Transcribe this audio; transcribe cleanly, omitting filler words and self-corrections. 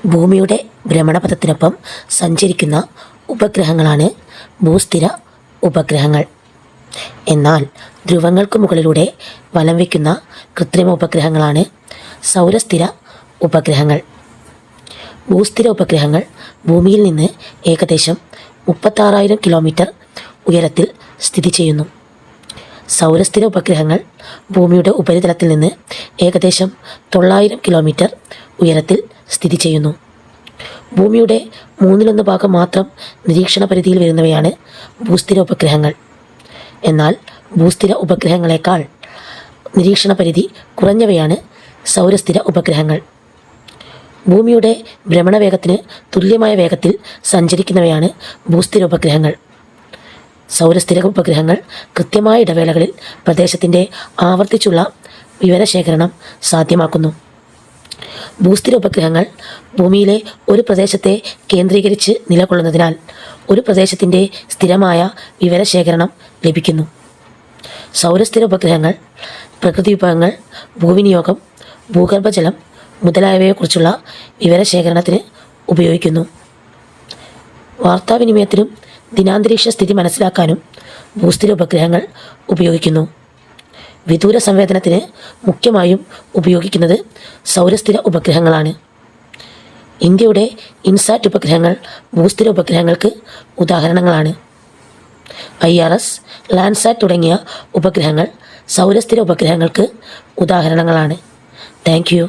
ഭൂമിയുടെ ഭ്രമണപഥത്തിനൊപ്പം സഞ്ചരിക്കുന്ന ഉപഗ്രഹങ്ങളാണ് ഭൂസ്ഥിര ഉപഗ്രഹങ്ങൾ. എന്നാൽ ധ്രുവങ്ങൾക്ക് മുകളിലൂടെ വലം വയ്ക്കുന്ന കൃത്രിമ ഉപഗ്രഹങ്ങളാണ് സൗരസ്ഥിര ഉപഗ്രഹങ്ങൾ. ഭൂസ്ഥിര ഉപഗ്രഹങ്ങൾ ഭൂമിയിൽ നിന്ന് ഏകദേശം 36,000 കിലോമീറ്റർ ഉയരത്തിൽ സ്ഥിതി ചെയ്യുന്നു. സൗരസ്ഥിര ഉപഗ്രഹങ്ങൾ ഭൂമിയുടെ ഉപരിതലത്തിൽ നിന്ന് ഏകദേശം 900 കിലോമീറ്റർ ഉയരത്തിൽ സ്ഥിതി ചെയ്യുന്നു. ഭൂമിയുടെ 1/3 ഭാഗം മാത്രം നിരീക്ഷണ പരിധിയിൽ വരുന്നവയാണ് ഭൂസ്ഥിര ഉപഗ്രഹങ്ങൾ. എന്നാൽ ഭൂസ്ഥിര ഉപഗ്രഹങ്ങളെക്കാൾ നിരീക്ഷണ പരിധി കുറഞ്ഞവയാണ് സൗരസ്ഥിര ഉപഗ്രഹങ്ങൾ. ഭൂമിയുടെ ഭ്രമണവേഗത്തിന് തുല്യമായ വേഗത്തിൽ സഞ്ചരിക്കുന്നവയാണ് ഭൂസ്ഥിര ഉപഗ്രഹങ്ങൾ. സൗരസ്ഥിര ഉപഗ്രഹങ്ങൾ കൃത്യമായ ഇടവേളകളിൽ പ്രദേശത്തിൻ്റെ ആവർത്തിച്ചുള്ള വിവരശേഖരണം സാധ്യമാക്കുന്നു. ഭൂസ്ഥിര ഉപഗ്രഹങ്ങൾ ഭൂമിയിലെ ഒരു പ്രദേശത്തെ കേന്ദ്രീകരിച്ച് നിലകൊള്ളുന്നതിനാൽ ഒരു പ്രദേശത്തിൻ്റെ സ്ഥിരമായ വിവരശേഖരണം ലഭിക്കുന്നു. സൗരസ്ഥിര ഉപഗ്രഹങ്ങൾ പ്രകൃതി വിഭവങ്ങൾ, ഭൂവിനിയോഗം, ഭൂഗർഭജലം മുതലായവയെക്കുറിച്ചുള്ള വിവരശേഖരണത്തിന് ഉപയോഗിക്കുന്നു. വാർത്താവിനിമയത്തിനും ദിനാന്തരീക്ഷ സ്ഥിതി മനസ്സിലാക്കാനും ഭൂസ്ഥിര ഉപഗ്രഹങ്ങൾ ഉപയോഗിക്കുന്നു. വിദൂര സംവേദനത്തിന് മുഖ്യമായും ഉപയോഗിക്കുന്നത് സൗരസ്ഥിര ഉപഗ്രഹങ്ങളാണ്. ഇന്ത്യയുടെ ഇൻസാറ്റ് ഉപഗ്രഹങ്ങൾ ഭൂസ്ഥിര ഉപഗ്രഹങ്ങൾക്ക് ഉദാഹരണങ്ങളാണ്. IRS, ലാൻഡ്സാറ്റ് തുടങ്ങിയ ഉപഗ്രഹങ്ങൾ സൗരസ്ഥിര ഉപഗ്രഹങ്ങൾക്ക് ഉദാഹരണങ്ങളാണ്. Thank you.